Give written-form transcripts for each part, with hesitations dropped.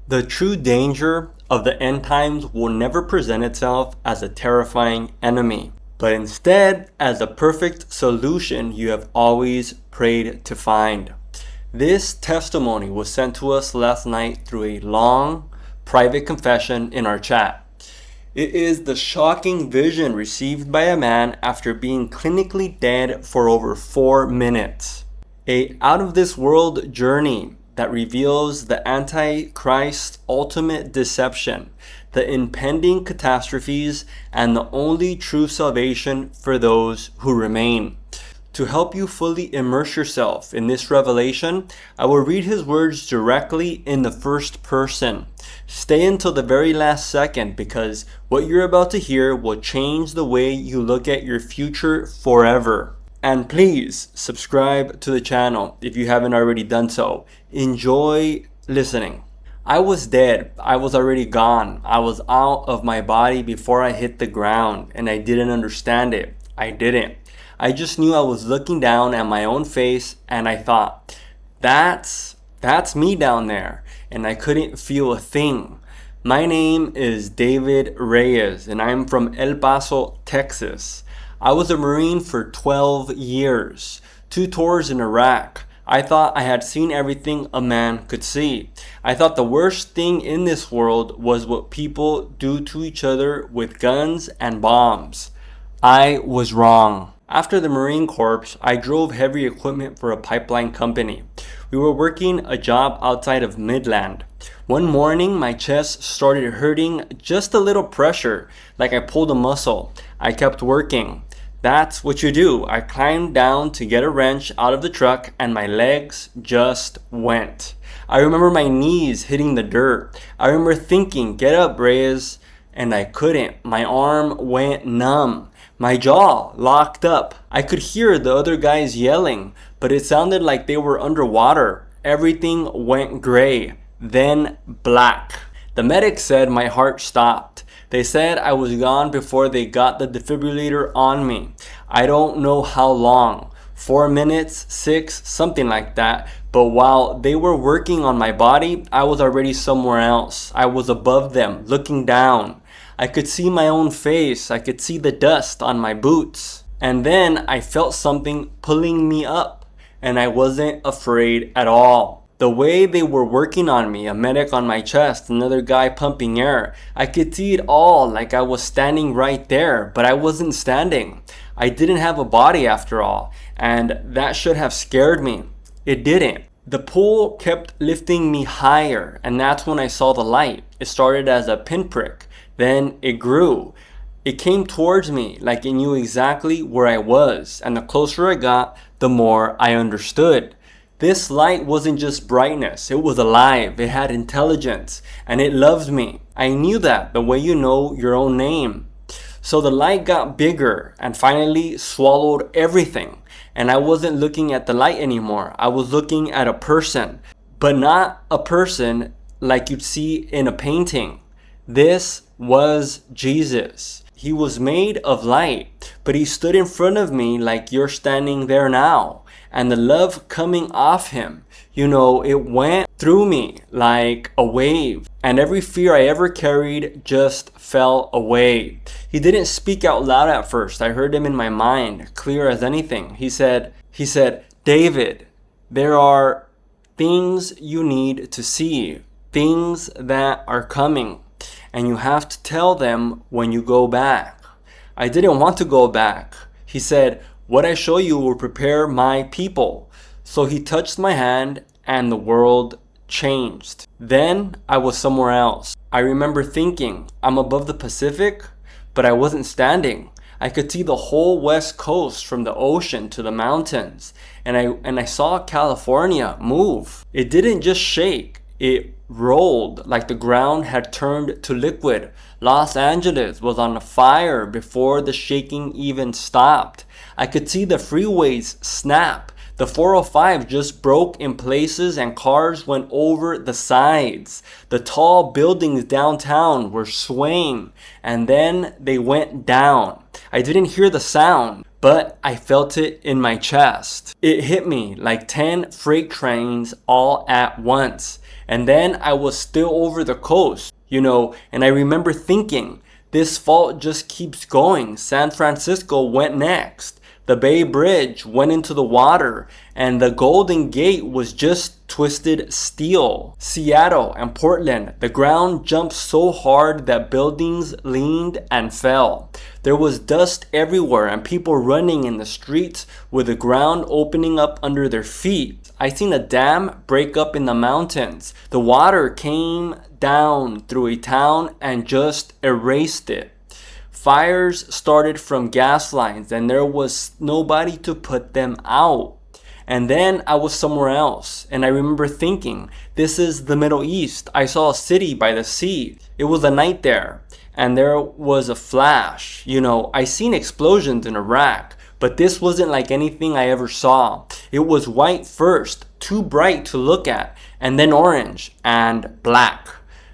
The true danger of the end times will never present itself as a terrifying enemy, but instead as a perfect solution you have always prayed to find. This testimony was sent to us last night through a long, private confession in our chat. It is the shocking vision received by a man after being clinically dead for over 4 minutes. A out-of-this-world journey that reveals the Antichrist's ultimate deception, the impending catastrophes, and the only true salvation for those who remain. To help you fully immerse yourself in this revelation, I will read his words directly in the first person. Stay until the very last second because what you're about to hear will change the way you look at your future forever. And please subscribe to the channel if you haven't already done so. Enjoy listening. I was dead. I was already gone. I was out of my body before I hit the ground, and I didn't understand it. I didn't. I just knew I was looking down at my own face, and I thought, that's me down there, and I couldn't feel a thing. My name is David Reyes, and I'm from El Paso, Texas. I was a Marine for 12 years, 2 tours in Iraq. I thought I had seen everything a man could see. I thought the worst thing in this world was what people do to each other with guns and bombs. I was wrong. After the Marine Corps, I drove heavy equipment for a pipeline company. We were working a job outside of Midland. One morning, my chest started hurting, just a little pressure, like I pulled a muscle. I kept working. That's what you do. I climbed down to get a wrench out of the truck and my legs just went. I remember my knees hitting the dirt. I remember thinking, get up, Reyes, and I couldn't. My arm went numb. My jaw locked up. I could hear the other guys yelling, but it sounded like they were underwater. Everything went gray, then black. The medic said my heart stopped. They said I was gone before they got the defibrillator on me. I don't know how long, 4 minutes, 6, something like that. But while they were working on my body, I was already somewhere else. I was above them, looking down. I could see my own face. I could see the dust on my boots. And then I felt something pulling me up, and I wasn't afraid at all. The way they were working on me, a medic on my chest, another guy pumping air, I could see it all like I was standing right there, but I wasn't standing. I didn't have a body after all, and that should have scared me. It didn't. The pull kept lifting me higher, and that's when I saw the light. It started as a pinprick, then it grew. It came towards me like it knew exactly where I was, and the closer I got, the more I understood. This light wasn't just brightness, it was alive, it had intelligence, and it loved me. I knew that the way you know your own name. So the light got bigger and finally swallowed everything. And I wasn't looking at the light anymore. I was looking at a person, but not a person like you'd see in a painting. This was Jesus. He was made of light, but he stood in front of me like you're standing there now. And the love coming off him, it went through me like a wave. And every fear I ever carried just fell away. He didn't speak out loud at first. I heard him in my mind, clear as anything. He said, David, there are things you need to see, things that are coming. And you have to tell them when you go back. I didn't want to go back. He said, what I show you will prepare my people. So he touched my hand and the world changed. Then I was somewhere else. I remember thinking, I'm above the Pacific, but I wasn't standing. I could see the whole west coast from the ocean to the mountains. And I saw California move. It didn't just shake. It rolled like the ground had turned to liquid. Los Angeles was on fire before the shaking even stopped. I could see the freeways snap. The 405 just broke in places and cars went over the sides. The tall buildings downtown were swaying and then they went down. I didn't hear the sound, but I felt it in my chest. It hit me like 10 freight trains all at once. And then I was still over the coast, and I remember thinking, this fault just keeps going. San Francisco went next. The Bay Bridge went into the water, and the Golden Gate was just twisted steel. Seattle and Portland, the ground jumped so hard that buildings leaned and fell. There was dust everywhere and people running in the streets with the ground opening up under their feet. I seen a dam break up in the mountains. The water came down through a town and just erased it. Fires started from gas lines and there was nobody to put them out. And then I was somewhere else and I remember thinking, this is the Middle East. I saw a city by the sea. It was a night there and there was a flash. I seen explosions in Iraq, but this wasn't like anything I ever saw. It was white first, too bright to look at, and then orange and black.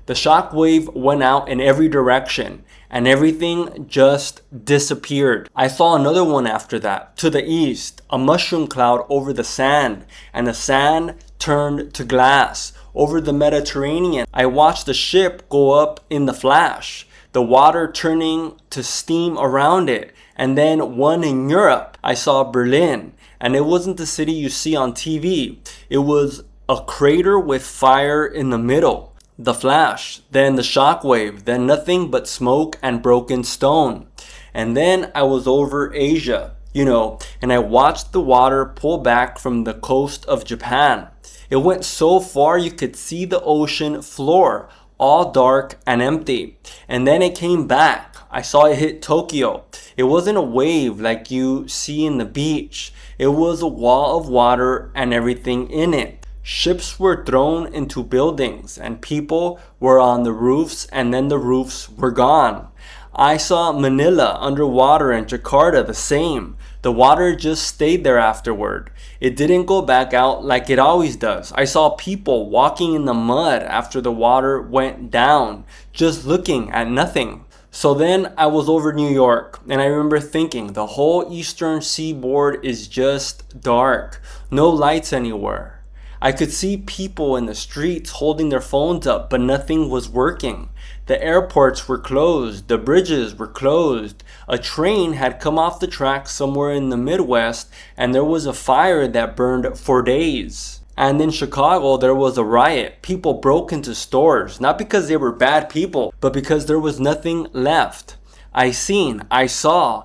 The shockwave went out in every direction and everything just disappeared. I saw another one after that. To the east, a mushroom cloud over the sand, and the sand turned to glass. Over the Mediterranean, I watched the ship go up in the flash, the water turning to steam around it. And then one in Europe, I saw Berlin, and it wasn't the city you see on TV. It was a crater with fire in the middle. The flash, then the shockwave, then nothing but smoke and broken stone. And then I was over Asia, and I watched the water pull back from the coast of Japan. It went so far you could see the ocean floor, all dark and empty. And then it came back. I saw it hit Tokyo. It wasn't a wave like you see in the beach. It was a wall of water and everything in it. Ships were thrown into buildings and people were on the roofs and then the roofs were gone. I saw Manila underwater and Jakarta the same. The water just stayed there afterward. It didn't go back out like it always does. I saw people walking in the mud after the water went down, just looking at nothing. So then I was over New York and I remember thinking the whole eastern seaboard is just dark. No lights anywhere. I could see people in the streets holding their phones up, but nothing was working. The airports were closed. The bridges were closed. A train had come off the track somewhere in the Midwest, and there was a fire that burned for days. And in Chicago, there was a riot. People broke into stores, not because they were bad people, but because there was nothing left. I saw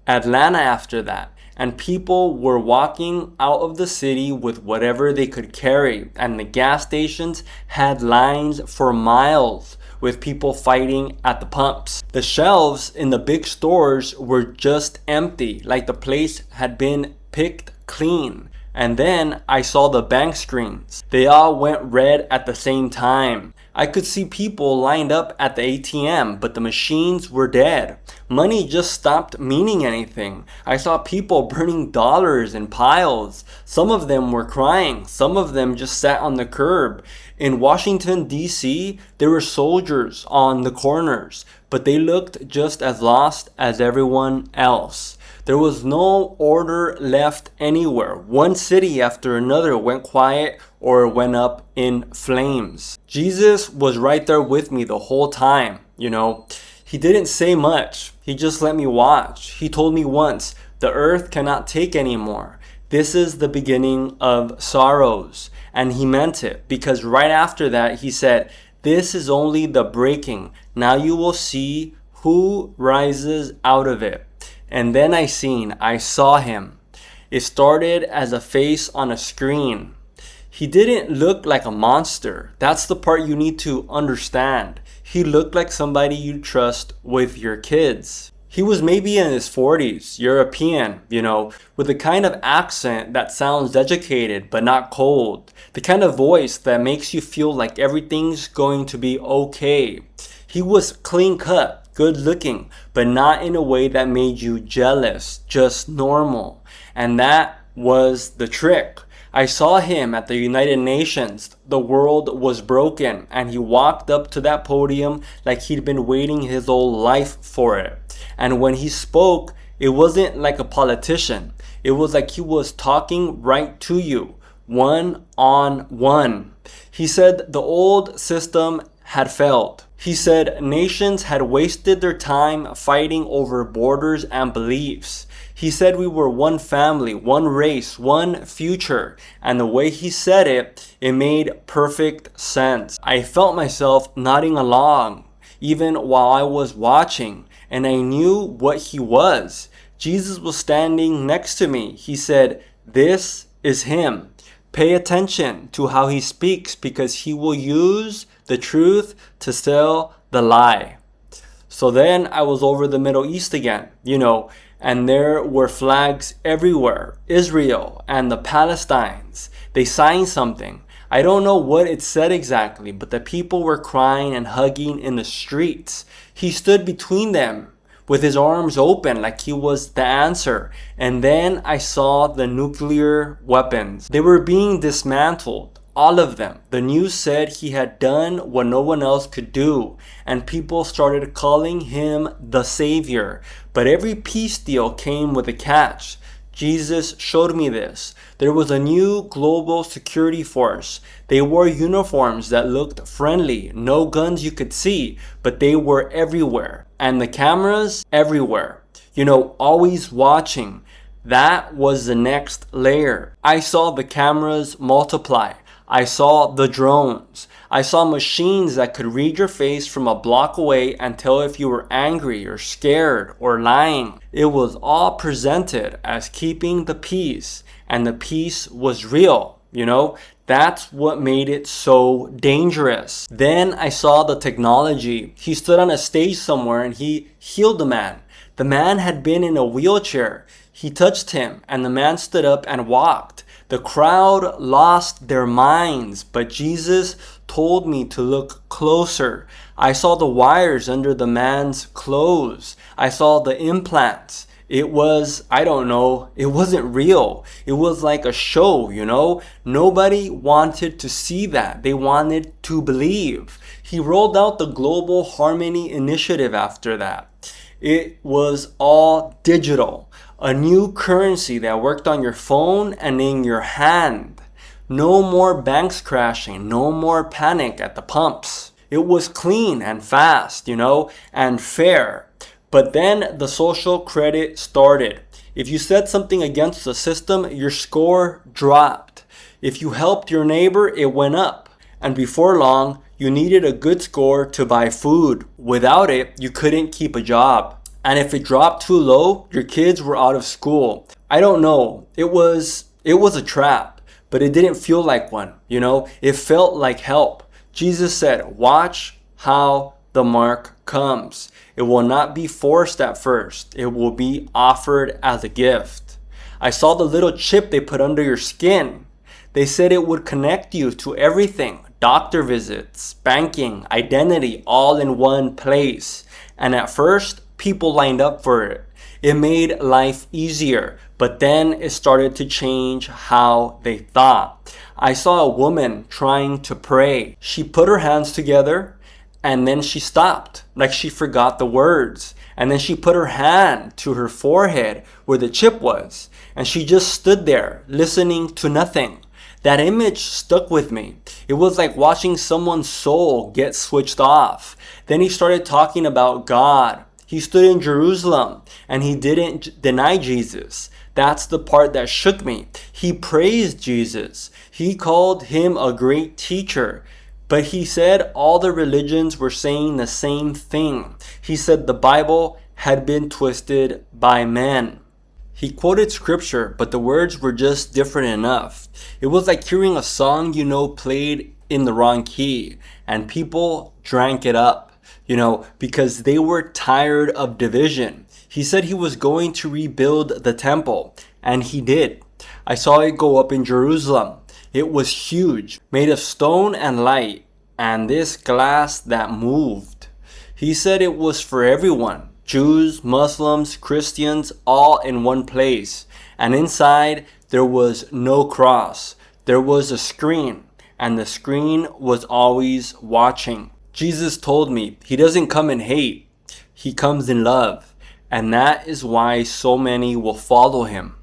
Atlanta after that. And people were walking out of the city with whatever they could carry. And the gas stations had lines for miles with people fighting at the pumps. The shelves in the big stores were just empty, like the place had been picked clean. And then I saw the bank screens. They all went red at the same time. I could see people lined up at the ATM, but the machines were dead. Money just stopped meaning anything. I saw people burning dollars in piles. Some of them were crying. Some of them just sat on the curb. In Washington, D.C., there were soldiers on the corners, but they looked just as lost as everyone else. There was no order left anywhere. One city after another went quiet or went up in flames. Jesus was right there with me the whole time, He didn't say much. He just let me watch. He told me once, the earth cannot take anymore. This is the beginning of sorrows. And he meant it, because right after that he said, this is only the breaking. Now you will see who rises out of it. And then I saw him. It started as a face on a screen. He didn't look like a monster. That's the part you need to understand. He looked like somebody you trust with your kids. He was maybe in his 40s, European, with the kind of accent that sounds educated but not cold. The kind of voice that makes you feel like everything's going to be okay. He was clean cut. Good looking, but not in a way that made you jealous, just normal. And that was the trick. I saw him at the United Nations. The world was broken, and he walked up to that podium like he'd been waiting his whole life for it. And when he spoke, it wasn't like a politician. It was like he was talking right to you. one-on-one. He said the old system had failed. He said nations had wasted their time fighting over borders and beliefs. He said we were one family, one race, one future. And the way he said it, it made perfect sense. I felt myself nodding along, even while I was watching, and I knew what he was. Jesus was standing next to me. He said, "This is him. Pay attention to how he speaks because he will use the truth to sell the lie." So then I was over the Middle East again, and there were flags everywhere. Israel and the Palestinians. They signed something. I don't know what it said exactly, but the people were crying and hugging in the streets. He stood between them with his arms open like he was the answer. And then I saw the nuclear weapons. They were being dismantled. All of them. The news said he had done what no one else could do, and people started calling him the Savior. But every peace deal came with a catch. Jesus showed me this. There was a new global security force. They wore uniforms that looked friendly. No guns you could see, but they were everywhere. And the cameras everywhere. Always watching. That was the next layer. I saw the cameras multiply. I saw the drones. I saw machines that could read your face from a block away and tell if you were angry or scared or lying. It was all presented as keeping the peace, and the peace was real. That's what made it so dangerous. Then I saw the technology. He stood on a stage somewhere and he healed the man. The man had been in a wheelchair. He touched him and the man stood up and walked. The crowd lost their minds, but Jesus told me to look closer. I saw the wires under the man's clothes. I saw the implants. It was, it wasn't real. It was like a show, Nobody wanted to see that. They wanted to believe. He rolled out the Global Harmony Initiative after that. It was all digital. A new currency that worked on your phone and in your hand. No more banks crashing. No more panic at the pumps. It was clean and fast, and fair. But then the social credit started. If you said something against the system, your score dropped. If you helped your neighbor, it went up. And before long, you needed a good score to buy food. Without it, you couldn't keep a job. And if it dropped too low, your kids were out of school. I don't know. It was a trap, but it didn't feel like one, It felt like help. Jesus said, "Watch how the mark comes. It will not be forced at first. It will be offered as a gift." I saw the little chip they put under your skin. They said it would connect you to everything. Doctor visits, banking, identity, all in one place. And at first, people lined up for it. It made life easier, but then it started to change how they thought. I saw a woman trying to pray. She put her hands together and then she stopped, like she forgot the words. And then she put her hand to her forehead where the chip was, and she just stood there listening to nothing. That image stuck with me. It was like watching someone's soul get switched off. Then he started talking about God. He stood in Jerusalem and he didn't deny Jesus. That's the part that shook me. He praised Jesus. He called him a great teacher. But he said all the religions were saying the same thing. He said the Bible had been twisted by men. He quoted scripture, but the words were just different enough. It was like hearing a song played in the wrong key, and people drank it up. Because they were tired of division. He said he was going to rebuild the temple, and he did. I saw it go up in Jerusalem. It was huge, made of stone and light, and this glass that moved. He said it was for everyone, Jews, Muslims, Christians, all in one place. And inside, there was no cross. There was a screen, and the screen was always watching. Jesus told me he doesn't come in hate, he comes in love. And that is why so many will follow him.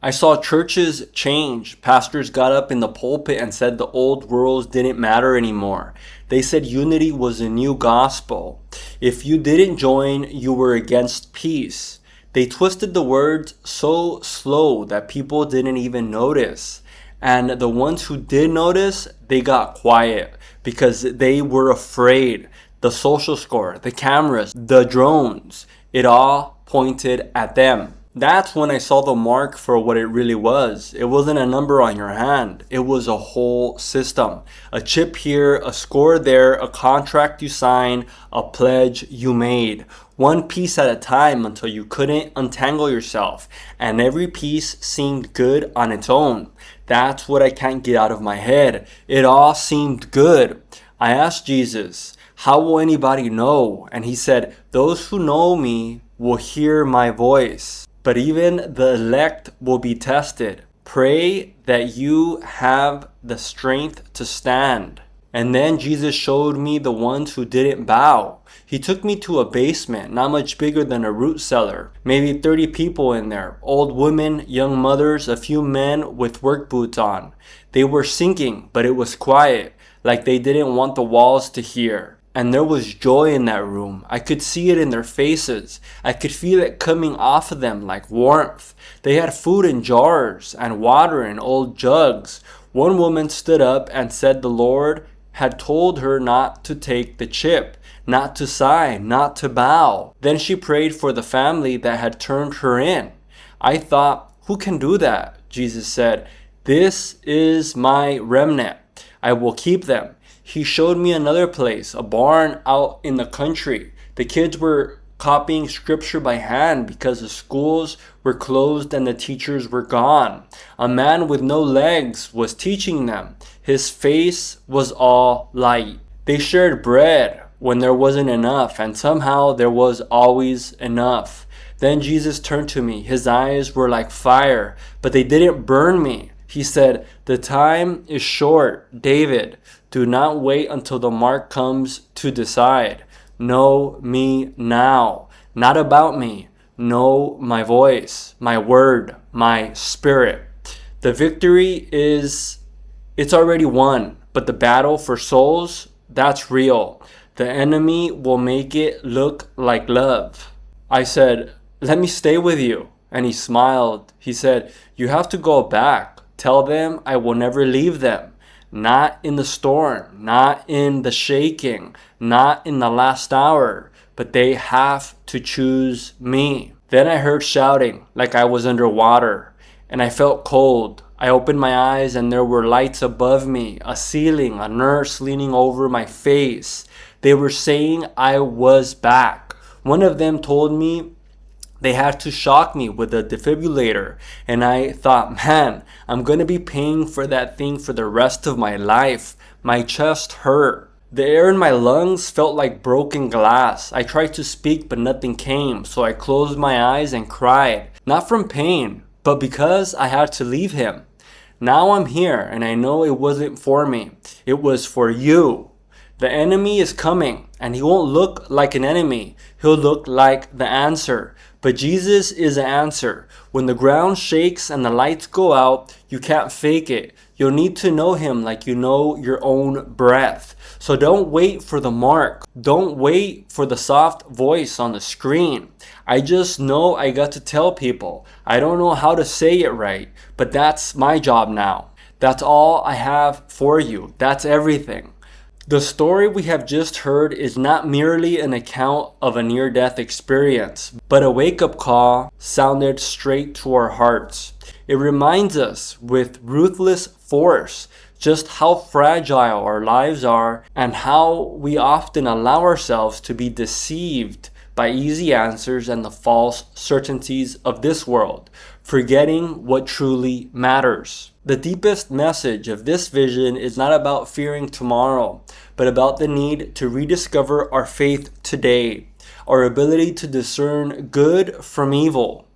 I saw churches change. Pastors got up in the pulpit and said the old rules didn't matter anymore. They said unity was a new gospel. If you didn't join, you were against peace. They twisted the words so slow that people didn't even notice. And the ones who did notice, they got quiet because they were afraid. The social score, the cameras, the drones, it all pointed at them. That's when I saw the mark for what it really was. It wasn't a number on your hand. It was a whole system. A chip here, a score there, a contract you signed, a pledge you made. One piece at a time until you couldn't untangle yourself. And every piece seemed good on its own. That's what I can't get out of my head. It all seemed good. I asked Jesus, how will anybody know? And he said, those who know me will hear my voice. But even the elect will be tested. Pray that you have the strength to stand. And then Jesus showed me the ones who didn't bow. He took me to a basement, not much bigger than a root cellar. Maybe 30 people in there. Old women, young mothers, a few men with work boots on. They were singing, but it was quiet, like they didn't want the walls to hear. And there was joy in that room. I could see it in their faces. I could feel it coming off of them like warmth. They had food in jars and water in old jugs. One woman stood up and said the Lord had told her not to take the chip, not to sigh, not to bow. Then she prayed for the family that had turned her in. I thought, who can do that? Jesus said, this is my remnant. I will keep them. He showed me another place, a barn out in the country. The kids were copying scripture by hand because the schools were closed and the teachers were gone. A man with no legs was teaching them. His face was all light. They shared bread when there wasn't enough, and somehow there was always enough. Then Jesus turned to me. His eyes were like fire, but they didn't burn me. He said, the time is short, David. Do not wait until the mark comes to decide. Know me now. Not about me. Know my voice, my word, my spirit. The victory it's already won, but the battle for souls, that's real. The enemy will make it look like love. I said, let me stay with you. And he smiled. He said, you have to go back. Tell them I will never leave them. Not in the storm, not in the shaking, not in the last hour, but they have to choose me. Then I heard shouting like I was underwater, and I felt cold. I opened my eyes and there were lights above me, a ceiling, a nurse leaning over my face. They were saying I was back. One of them told me they had to shock me with a defibrillator, and I thought, man, I'm gonna be paying for that thing for the rest of my life. My chest hurt. The air in my lungs felt like broken glass. I tried to speak, but nothing came, so I closed my eyes and cried. Not from pain, but because I had to leave him. Now I'm here, and I know it wasn't for me. It was for you. The enemy is coming, and he won't look like an enemy. He'll look like the answer. But Jesus is the answer. When the ground shakes and the lights go out, you can't fake it. You'll need to know him like you know your own breath. So don't wait for the mark. Don't wait for the soft voice on the screen. I just know I got to tell people. I don't know how to say it right, but that's my job now. That's all I have for you. That's everything. The story we have just heard is not merely an account of a near-death experience, but a wake-up call sounded straight to our hearts. It reminds us with ruthless force just how fragile our lives are and how we often allow ourselves to be deceived by easy answers and the false certainties of this world, forgetting what truly matters. The deepest message of this vision is not about fearing tomorrow, but about the need to rediscover our faith today, our ability to discern good from evil,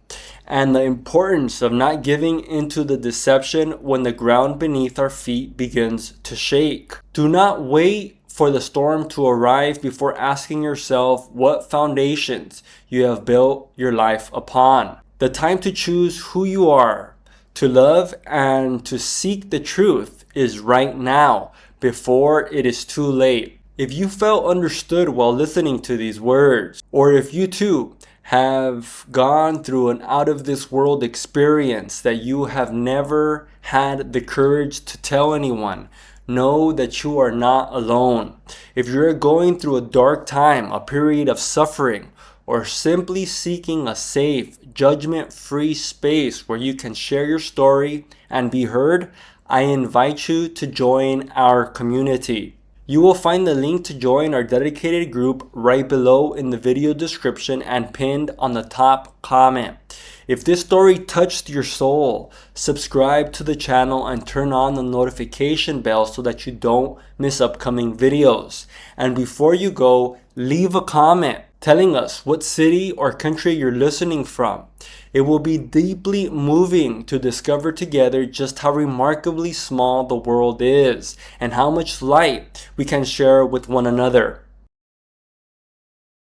and the importance of not giving into the deception when the ground beneath our feet begins to shake. Do not wait for the storm to arrive before asking yourself what foundations you have built your life upon. The time to choose who you are, To love and to seek the truth is right now, before it is too late. If you felt understood while listening to these words, or if you too have gone through an out of this world experience that you have never had the courage to tell anyone, know that you are not alone. If you're going through a dark time, a period of suffering, or simply seeking a safe, judgment-free space where you can share your story and be heard, I invite you to join our community. You will find the link to join our dedicated group right below in the video description and pinned on the top comment. If this story touched your soul, subscribe to the channel and turn on the notification bell so that you don't miss upcoming videos. And before you go, leave a comment telling us what city or country you're listening from. It will be deeply moving to discover together just how remarkably small the world is and how much light we can share with one another.